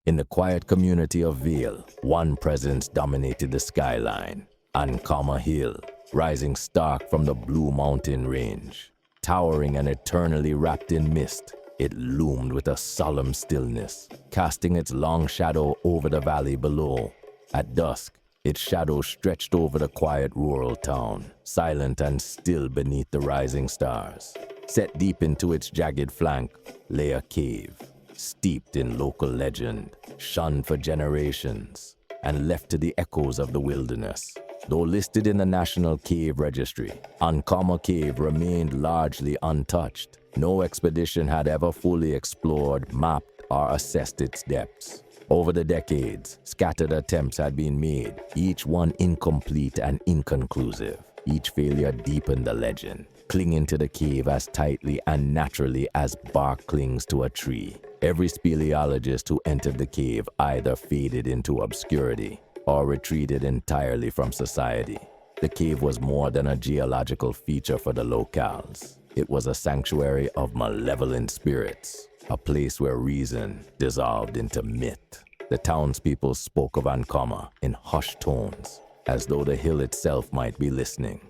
In the quiet community of Vale, one presence dominated the skyline: Ancomma Hill, rising stark from the Blue Mountain Range. Towering and eternally wrapped in mist, it loomed with a solemn stillness, casting its long shadow over the valley below. At dusk, its shadow stretched over the quiet rural town, silent and still beneath the rising stars. Set deep into its jagged flank lay a cave, steeped in local legend, shunned for generations, and left to the echoes of the wilderness. Though listed in the National Cave Registry, Ancomma Cave remained largely untouched. No expedition had ever fully explored, mapped, or assessed its depths. Over the decades, scattered attempts had been made, each one incomplete and inconclusive. Each failure deepened the legend, clinging to the cave as tightly and naturally as bark clings to a tree. Every speleologist who entered the cave either faded into obscurity or retreated entirely from society. The cave was more than a geological feature for the locals. It was a sanctuary of malevolent spirits, a place where reason dissolved into myth. The townspeople spoke of Ancomma in hushed tones, as though the hill itself might be listening.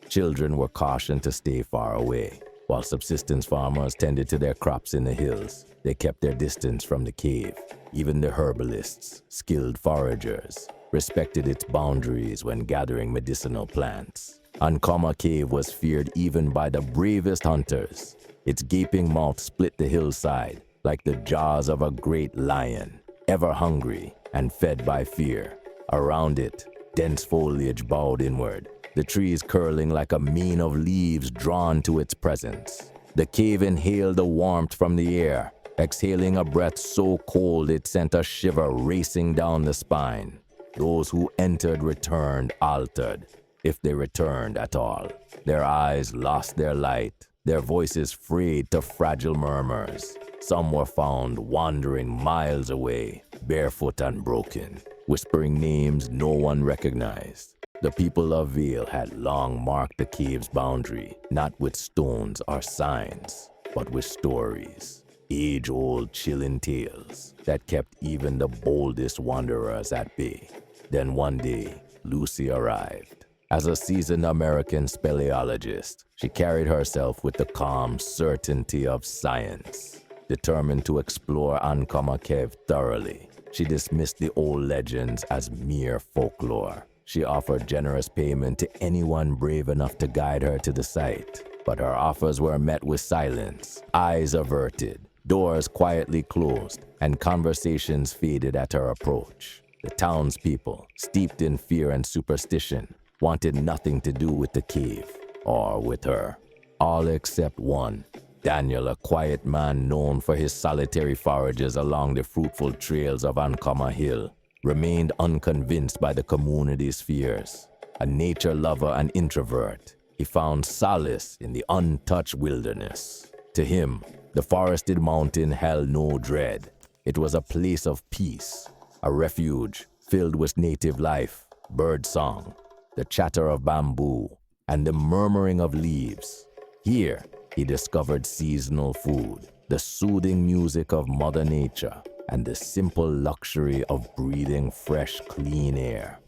Children were cautioned to stay far away, while subsistence farmers tended to their crops in the hills. They kept their distance from the cave. Even the herbalists, skilled foragers, respected its boundaries when gathering medicinal plants. Ancomma Cave was feared even by the bravest hunters. Its gaping mouth split the hillside like the jaws of a great lion, ever hungry and fed by fear. Around it, dense foliage bowed inward, the trees curling like a mane of leaves drawn to its presence. The cave inhaled the warmth from the air, exhaling a breath so cold it sent a shiver racing down the spine. Those who entered returned altered, if they returned at all. Their eyes lost their light, their voices frayed to fragile murmurs. Some were found wandering miles away, barefoot and broken, whispering names no one recognized. The people of Vale had long marked the cave's boundary, not with stones or signs, but with stories. Age-old chilling tales that kept even the boldest wanderers at bay. Then one day, Lucy arrived. As a seasoned American speleologist, she carried herself with the calm certainty of science. Determined to explore Ancomma Cave thoroughly, she dismissed the old legends as mere folklore. She offered generous payment to anyone brave enough to guide her to the site. But her offers were met with silence, eyes averted, doors quietly closed, and conversations faded at her approach. The townspeople, steeped in fear and superstition, wanted nothing to do with the cave or with her. All except one, Daniel, a quiet man known for his solitary forages along the fruitful trails of Ancomma Hill, remained unconvinced by the community's fears. A nature lover and introvert, he found solace in the untouched wilderness. To him, the forested mountain held no dread. It was a place of peace, a refuge filled with native life, bird song, the chatter of bamboo, and the murmuring of leaves. Here, he discovered seasonal food, the soothing music of Mother Nature, and the simple luxury of breathing fresh, clean air.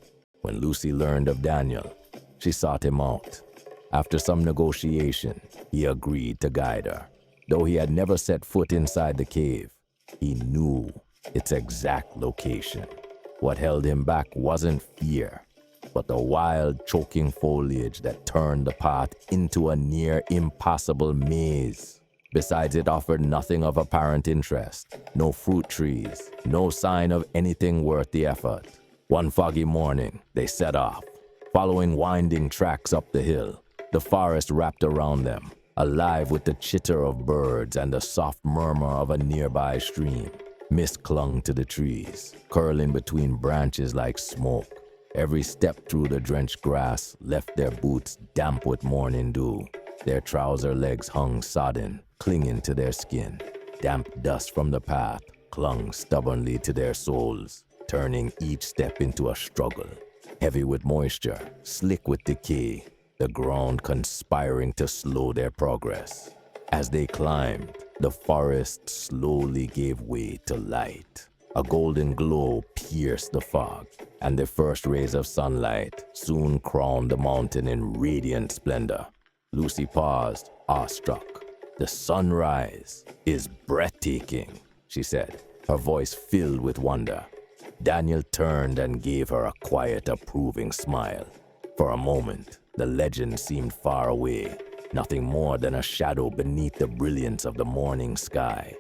When Lucy learned of Daniel, she sought him out. After some negotiation, he agreed to guide her. Though he had never set foot inside the cave, he knew its exact location. What held him back wasn't fear, but the wild, choking foliage that turned the path into a near impossible maze. Besides, it offered nothing of apparent interest. No fruit trees, no sign of anything worth the effort. One foggy morning, they set off, following winding tracks up the hill. The forest wrapped around them, alive with the chitter of birds and the soft murmur of a nearby stream. Mist clung to the trees, curling between branches like smoke. Every step through the drenched grass left their boots damp with morning dew. Their trouser legs hung sodden, clinging to their skin. Damp dust from the path clung stubbornly to their soles, turning each step into a struggle. Heavy with moisture, slick with decay, the ground conspiring to slow their progress. As they climbed, the forest slowly gave way to light. A golden glow pierced the fog, and the first rays of sunlight soon crowned the mountain in radiant splendor. Lucy paused, awestruck. "The sunrise is breathtaking," she said, her voice filled with wonder. Daniel turned and gave her a quiet, approving smile. For a moment, the legend seemed far away, nothing more than a shadow beneath the brilliance of the morning sky.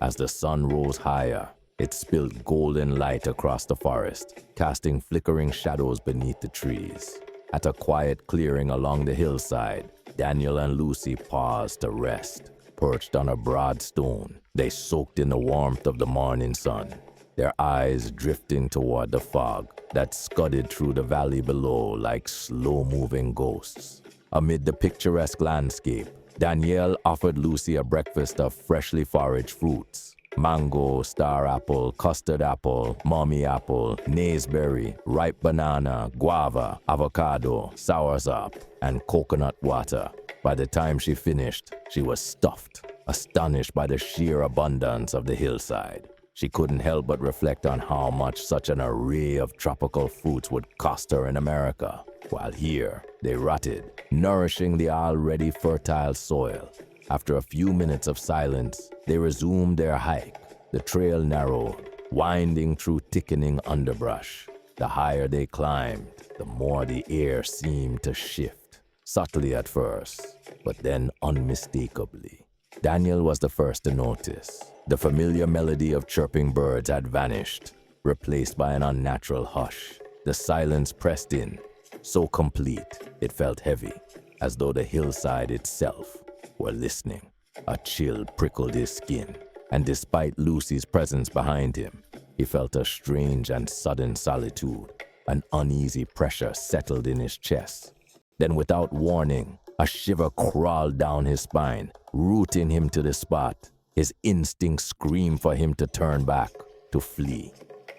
As the sun rose higher, it spilled golden light across the forest, casting flickering shadows beneath the trees. At a quiet clearing along the hillside, Daniel and Lucy paused to rest. Perched on a broad stone, they soaked in the warmth of the morning sun, their eyes drifting toward the fog that scudded through the valley below like slow-moving ghosts. Amid the picturesque landscape, Danielle offered Lucy a breakfast of freshly foraged fruits. Mango, star apple, custard apple, mommy apple, naseberry, ripe banana, guava, avocado, soursop, and coconut water. By the time she finished, she was stuffed, astonished by the sheer abundance of the hillside. She couldn't help but reflect on how much such an array of tropical fruits would cost her in America, while here they rotted, nourishing the already fertile soil. After a few minutes of silence, they resumed their hike. The trail narrowed, winding through thickening underbrush. The higher they climbed, the more the air seemed to shift, subtly at first, but then unmistakably. Daniel was the first to notice. The familiar melody of chirping birds had vanished, replaced by an unnatural hush. The silence pressed in, so complete it felt heavy, as though the hillside itself were listening. A chill prickled his skin, and despite Lucy's presence behind him, he felt a strange and sudden solitude. An uneasy pressure settled in his chest. Then, without warning, a shiver crawled down his spine, rooting him to the spot. His instincts screamed for him to turn back, to flee.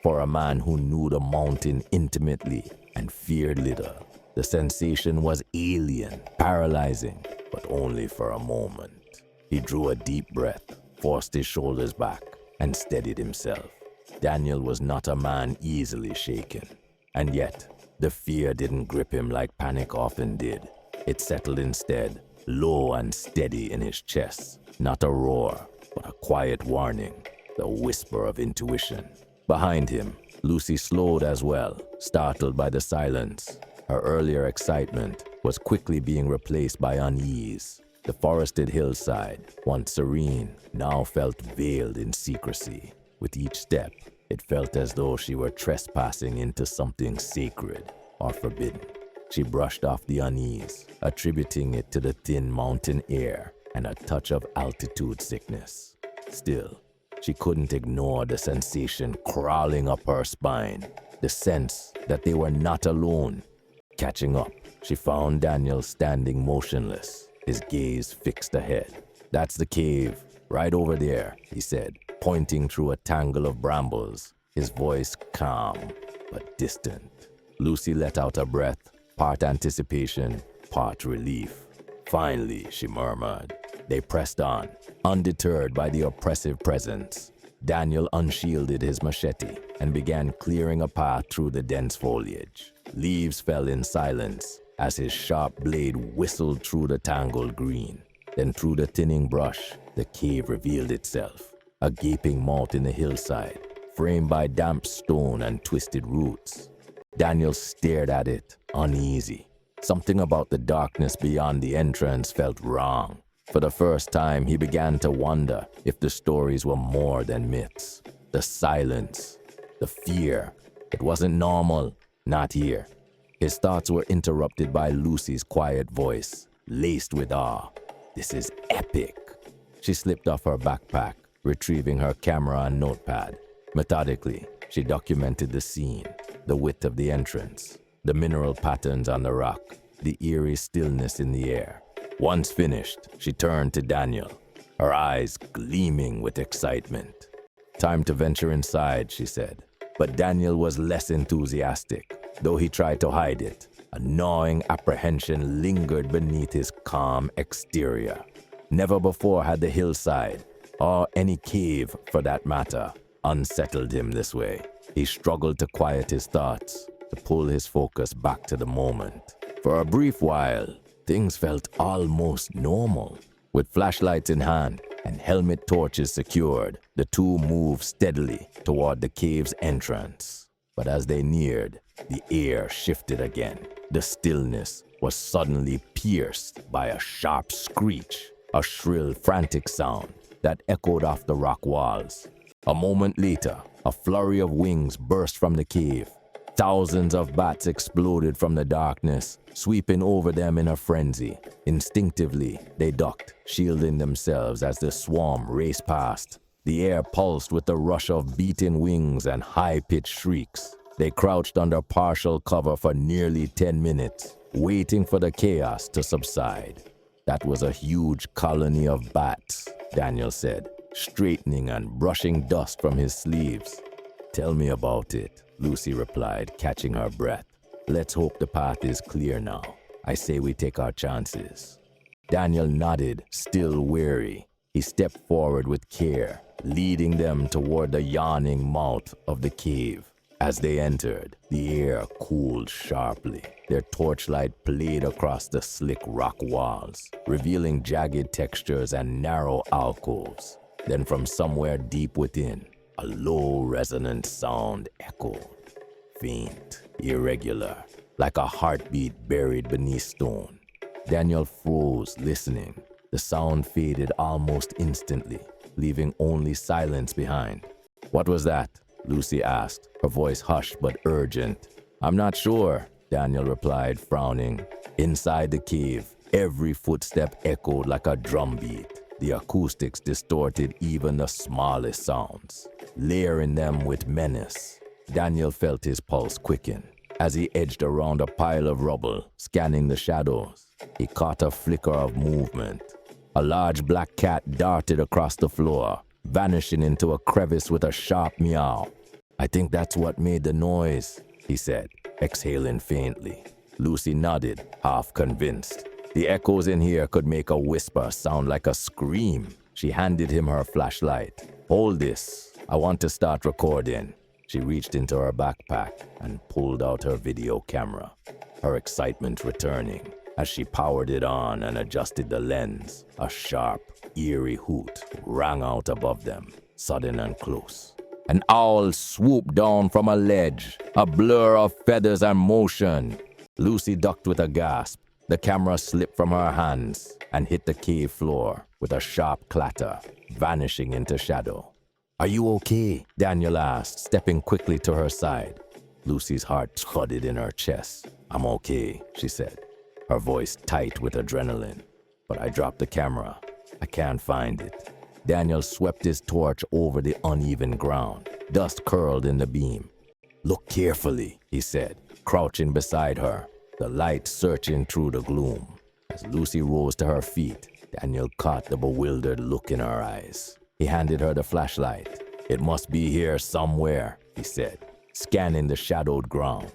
For a man who knew the mountain intimately and feared little, the sensation was alien, paralyzing, but only for a moment. He drew a deep breath, forced his shoulders back, and steadied himself. Daniel was not a man easily shaken. And yet, the fear didn't grip him like panic often did. It settled instead, low and steady in his chest. Not a roar, but a quiet warning, the whisper of intuition. Behind him, Lucy slowed as well, startled by the silence. Her earlier excitement was quickly being replaced by unease. The forested hillside, once serene, now felt veiled in secrecy. With each step, it felt as though she were trespassing into something sacred or forbidden. She brushed off the unease, attributing it to the thin mountain air and a touch of altitude sickness. Still, she couldn't ignore the sensation crawling up her spine, the sense that they were not alone. Catching up, she found Daniel standing motionless, his gaze fixed ahead. "That's the cave, right over there," he said, pointing through a tangle of brambles, his voice calm but distant. Lucy let out a breath, part anticipation, part relief. "Finally," she murmured. They pressed on, undeterred by the oppressive presence. Daniel unshielded his machete and began clearing a path through the dense foliage. Leaves fell in silence as his sharp blade whistled through the tangled green. Then through the thinning brush, the cave revealed itself, a gaping mouth in the hillside, framed by damp stone and twisted roots. Daniel stared at it, uneasy. Something about the darkness beyond the entrance felt wrong. For the first time, he began to wonder if the stories were more than myths. The silence, the fear, it wasn't normal, not here. His thoughts were interrupted by Lucy's quiet voice, laced with awe. "This is epic." She slipped off her backpack, retrieving her camera and notepad. Methodically, she documented the scene, the width of the entrance, the mineral patterns on the rock, the eerie stillness in the air. Once finished, she turned to Daniel, her eyes gleaming with excitement. "Time to venture inside," she said. But Daniel was less enthusiastic, though he tried to hide it. A gnawing apprehension lingered beneath his calm exterior. Never before had the hillside, or any cave for that matter, unsettled him this way. He struggled to quiet his thoughts, to pull his focus back to the moment. For a brief while, things felt almost normal. With flashlights in hand and helmet torches secured, the two moved steadily toward the cave's entrance. But as they neared, the air shifted again. The stillness was suddenly pierced by a sharp screech, a shrill, frantic sound that echoed off the rock walls. A moment later, a flurry of wings burst from the cave. Thousands of bats exploded from the darkness, sweeping over them in a frenzy. Instinctively, they ducked, shielding themselves as the swarm raced past. The air pulsed with the rush of beating wings and high-pitched shrieks. They crouched under partial cover for nearly 10 minutes, waiting for the chaos to subside. That was a huge colony of bats, Daniel said, straightening and brushing dust from his sleeves. Tell me about it, Lucy replied, catching her breath. Let's hope the path is clear now. I say we take our chances. Daniel nodded, still wary. He stepped forward with care, leading them toward the yawning mouth of the cave. As they entered, the air cooled sharply. Their torchlight played across the slick rock walls, revealing jagged textures and narrow alcoves. Then from somewhere deep within, a low resonant sound echoed. Faint, irregular, like a heartbeat buried beneath stone. Daniel froze, listening. The sound faded almost instantly, leaving only silence behind. What was that? Lucy asked, her voice hushed but urgent. I'm not sure, Daniel replied, frowning. Inside the cave, every footstep echoed like a drumbeat. The acoustics distorted even the smallest sounds, layering them with menace. Daniel felt his pulse quicken. As he edged around a pile of rubble, scanning the shadows, he caught a flicker of movement. A large black cat darted across the floor, vanishing into a crevice with a sharp meow. I think that's what made the noise, he said, exhaling faintly. Lucy nodded, half convinced. The echoes in here could make a whisper sound like a scream. She handed him her flashlight. Hold this. I want to start recording. She reached into her backpack and pulled out her video camera, her excitement returning. As she powered it on and adjusted the lens, a sharp, eerie hoot rang out above them, sudden and close. An owl swooped down from a ledge, a blur of feathers and motion. Lucy ducked with a gasp. The camera slipped from her hands and hit the cave floor with a sharp clatter, vanishing into shadow. Are you okay? Daniel asked, stepping quickly to her side. Lucy's heart thudded in her chest. I'm okay, she said, her voice tight with adrenaline. But I dropped the camera. I can't find it. Daniel swept his torch over the uneven ground. Dust curled in the beam. Look carefully, he said, crouching beside her, the light searching through the gloom. As Lucy rose to her feet, Daniel caught the bewildered look in her eyes. He handed her the flashlight. It must be here somewhere, he said, scanning the shadowed ground.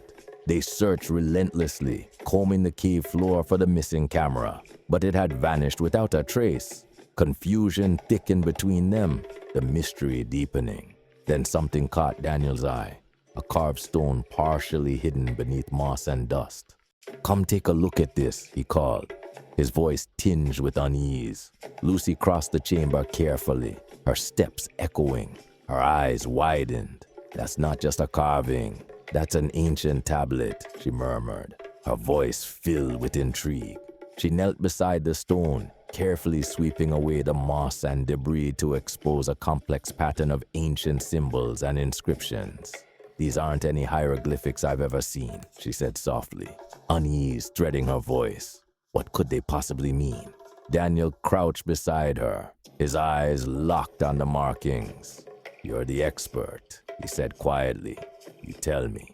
They searched relentlessly, combing the cave floor for the missing camera, but it had vanished without a trace. Confusion thickened between them, the mystery deepening. Then something caught Daniel's eye, a carved stone partially hidden beneath moss and dust. Come take a look at this, he called, his voice tinged with unease. Lucy crossed the chamber carefully, her steps echoing, her eyes widened. That's not just a carving, that's an ancient tablet, she murmured, her voice filled with intrigue. She knelt beside the stone, carefully sweeping away the moss and debris to expose a complex pattern of ancient symbols and inscriptions. These aren't any hieroglyphics I've ever seen, she said softly, unease threading her voice. What could they possibly mean? Daniel crouched beside her, his eyes locked on the markings. You're the expert, he said quietly. You tell me.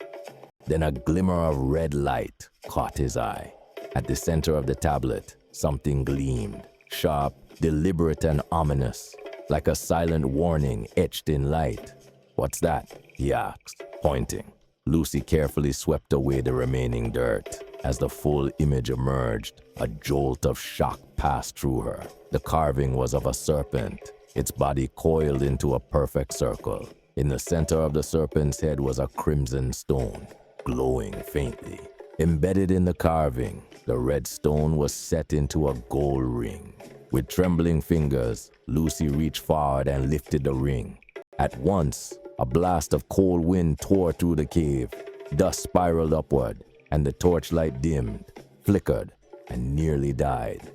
Then a glimmer of red light caught his eye. At the center of the tablet, something gleamed, sharp, deliberate, and ominous, like a silent warning etched in light. What's that? He asked, pointing. Lucy carefully swept away the remaining dirt. As the full image emerged, a jolt of shock passed through her. The carving was of a serpent, its body coiled into a perfect circle. In the center of the serpent's head was a crimson stone, glowing faintly. Embedded in the carving, the red stone was set into a gold ring. With trembling fingers, Lucy reached forward and lifted the ring. At once, a blast of cold wind tore through the cave. Dust spiraled upward, and the torchlight dimmed, flickered, and nearly died.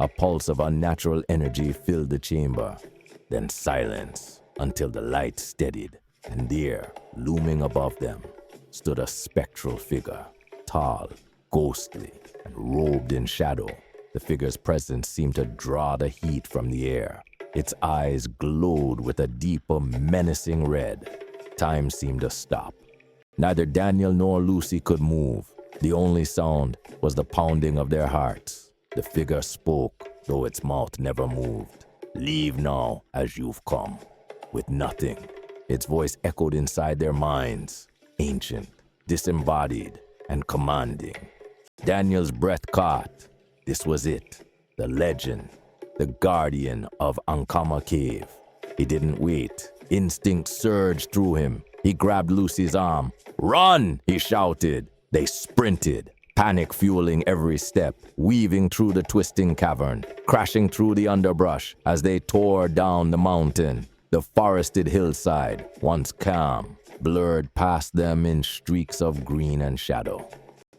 A pulse of unnatural energy filled the chamber, then silence until the light steadied, and there, looming above them, stood a spectral figure, tall, ghostly, and robed in shadow. The figure's presence seemed to draw the heat from the air. Its eyes glowed with a deeper, menacing red. Time seemed to stop. Neither Daniel nor Lucy could move. The only sound was the pounding of their hearts. The figure spoke, though its mouth never moved. "Leave now, as you've come." With nothing, its voice echoed inside their minds, ancient, disembodied, and commanding. Daniel's breath caught. This was it, the legend, the guardian of Ancomma Cave. He didn't wait. Instinct surged through him. He grabbed Lucy's arm. "Run!" he shouted. They sprinted, panic fueling every step, weaving through the twisting cavern, crashing through the underbrush as they tore down the mountain. The forested hillside, once calm, blurred past them in streaks of green and shadow.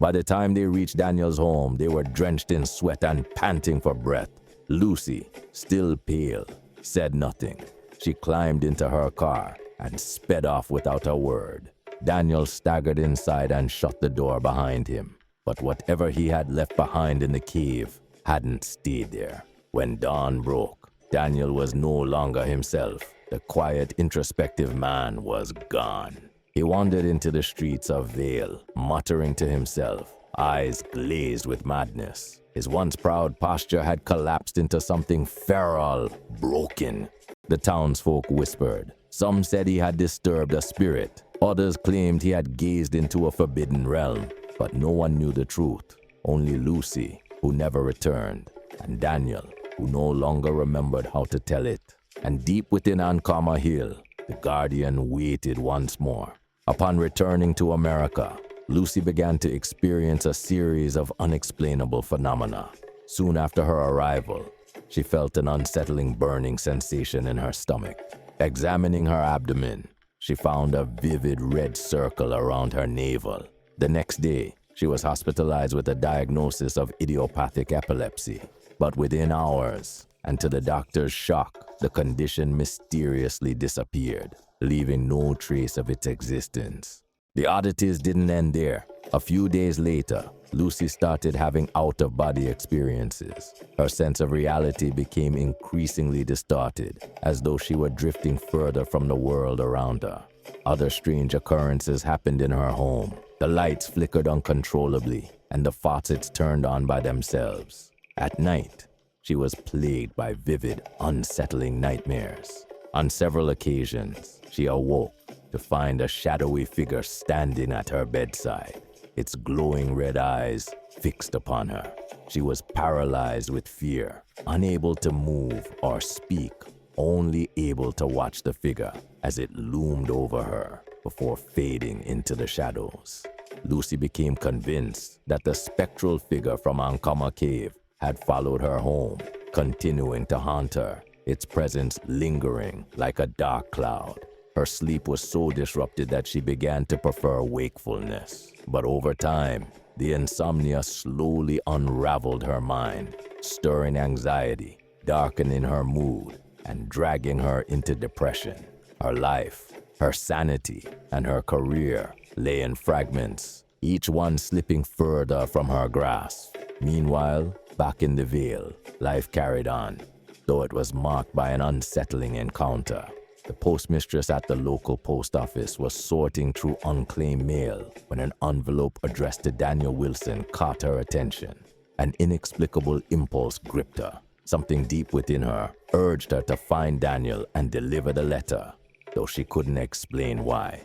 By the time they reached Daniel's home, they were drenched in sweat and panting for breath. Lucy, still pale, said nothing. She climbed into her car and sped off without a word. Daniel staggered inside and shut the door behind him. But whatever he had left behind in the cave hadn't stayed there. When dawn broke, Daniel was no longer himself. The quiet, introspective man was gone. He wandered into the streets of Vale, muttering to himself, eyes glazed with madness. His once proud posture had collapsed into something feral, broken. The townsfolk whispered. Some said he had disturbed a spirit. Others claimed he had gazed into a forbidden realm. But no one knew the truth. Only Lucy, who never returned, and Daniel, who no longer remembered how to tell it. And deep within Ancomma Hill, the guardian waited once more. Upon returning to America, Lucy began to experience a series of unexplainable phenomena. Soon after her arrival, she felt an unsettling burning sensation in her stomach. Examining her abdomen, she found a vivid red circle around her navel. The next day, she was hospitalized with a diagnosis of idiopathic epilepsy. But within hours, and to the doctor's shock, the condition mysteriously disappeared, leaving no trace of its existence. The oddities didn't end there. A few days later, Lucy started having out-of-body experiences. Her sense of reality became increasingly distorted, as though she were drifting further from the world around her. Other strange occurrences happened in her home. The lights flickered uncontrollably, and the faucets turned on by themselves. At night, she was plagued by vivid, unsettling nightmares. On several occasions, she awoke to find a shadowy figure standing at her bedside, its glowing red eyes fixed upon her. She was paralyzed with fear, unable to move or speak, only able to watch the figure as it loomed over her before fading into the shadows. Lucy became convinced that the spectral figure from Ancomma Cave had followed her home, continuing to haunt her, its presence lingering like a dark cloud. Her sleep was so disrupted that she began to prefer wakefulness. But over time, the insomnia slowly unraveled her mind, stirring anxiety, darkening her mood, and dragging her into depression. Her life, her sanity, and her career lay in fragments, each one slipping further from her grasp. Meanwhile, back in the Vale, life carried on, though it was marked by an unsettling encounter. The postmistress at the local post office was sorting through unclaimed mail when an envelope addressed to Daniel Wilson caught her attention. An inexplicable impulse gripped her. Something deep within her urged her to find Daniel and deliver the letter, though she couldn't explain why.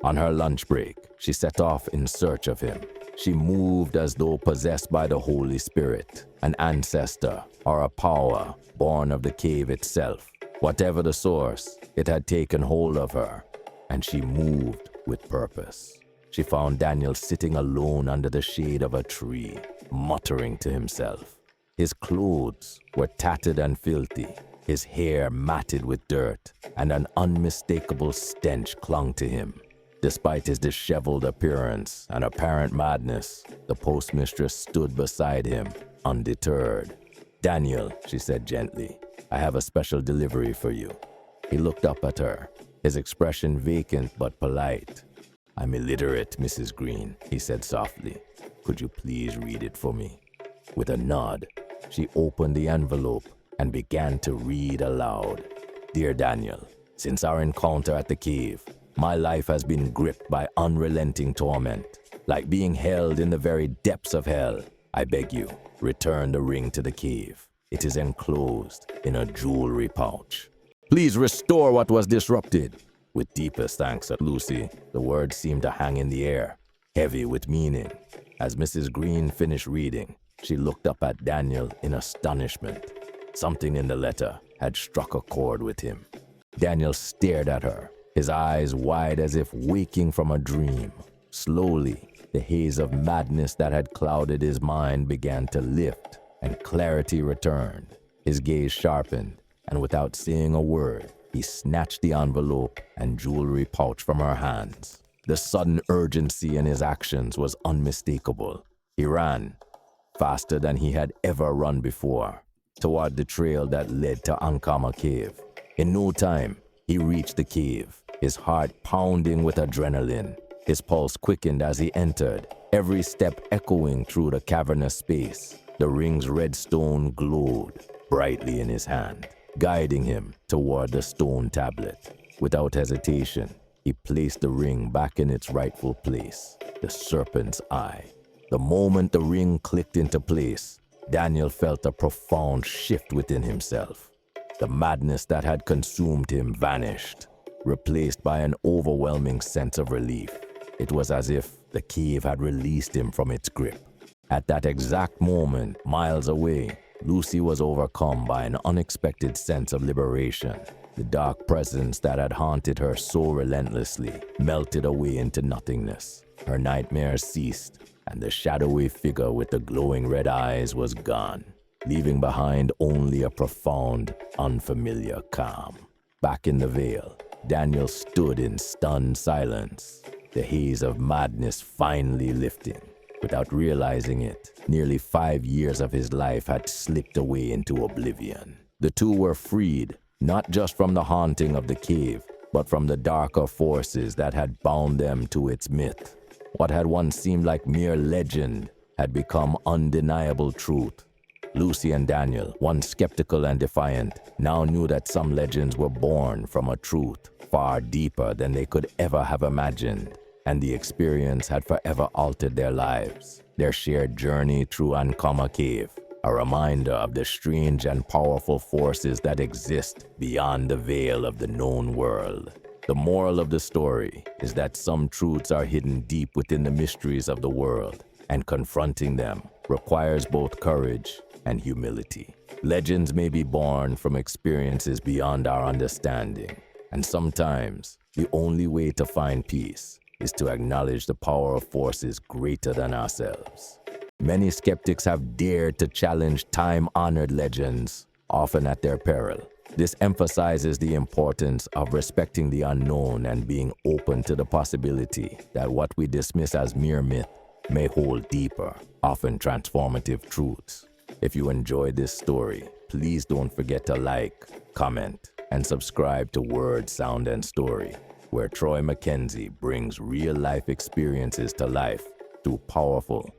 On her lunch break, she set off in search of him. She moved as though possessed by the Holy Spirit, an ancestor or a power born of the cave itself. Whatever the source, it had taken hold of her. and she moved with purpose. She found Daniel sitting alone under the shade of a tree, muttering to himself. His clothes were tattered and filthy, his hair matted with dirt, and an unmistakable stench clung to him. Despite his disheveled appearance and apparent madness, the postmistress stood beside him, undeterred. "Daniel," she said gently, "I have a special delivery for you." He looked up at her, his expression vacant but polite. "I'm illiterate, Mrs. Green," he said softly. "Could you please read it for me?" With a nod, she opened the envelope and began to read aloud. "Dear Daniel, since our encounter at the cave, my life has been gripped by unrelenting torment, like being held in the very depths of hell. I beg you, return the ring to the cave. It is enclosed in a jewelry pouch. Please restore what was disrupted." With deepest thanks, Lucy, the words seemed to hang in the air, heavy with meaning. As Mrs. Green finished reading, she looked up at Daniel in astonishment. Something in the letter had struck a chord with him. Daniel stared at her, his eyes wide as if waking from a dream. Slowly, the haze of madness that had clouded his mind began to lift, and clarity returned. His gaze sharpened, and without saying a word, he snatched the envelope and jewelry pouch from her hands. The sudden urgency in his actions was unmistakable. He ran, faster than he had ever run before, toward the trail that led to Ancomma Cave. In no time, he reached the cave, his heart pounding with adrenaline. His pulse quickened as he entered, every step echoing through the cavernous space. The ring's red stone glowed brightly in his hand, guiding him toward the stone tablet. Without hesitation, he placed the ring back in its rightful place, the serpent's eye. The moment the ring clicked into place, Daniel felt a profound shift within himself. The madness that had consumed him vanished, replaced by an overwhelming sense of relief. It was as if the cave had released him from its grip. At that exact moment, miles away, Lucy was overcome by an unexpected sense of liberation. The dark presence that had haunted her so relentlessly melted away into nothingness. Her nightmares ceased, and the shadowy figure with the glowing red eyes was gone, leaving behind only a profound, unfamiliar calm. Back in the Vale, Daniel stood in stunned silence, the haze of madness finally lifting. Without realizing it, nearly 5 years of his life had slipped away into oblivion. The two were freed, not just from the haunting of the cave, but from the darker forces that had bound them to its myth. What had once seemed like mere legend had become undeniable truth. Lucy and Daniel, once skeptical and defiant, now knew that some legends were born from a truth far deeper than they could ever have imagined, and the experience had forever altered their lives. Their shared journey through Ancomma Cave, a reminder of the strange and powerful forces that exist beyond the veil of the known world. The moral of the story is that some truths are hidden deep within the mysteries of the world, and confronting them requires both courage and humility. Legends may be born from experiences beyond our understanding, and sometimes the only way to find peace is to acknowledge the power of forces greater than ourselves. Many skeptics have dared to challenge time-honored legends, often at their peril. This emphasizes the importance of respecting the unknown and being open to the possibility that what we dismiss as mere myth may hold deeper, often transformative truths. If you enjoyed this story, please don't forget to like, comment, and subscribe to Word, Sound, and Story, where Troy McKenzie brings real-life experiences to life through powerful,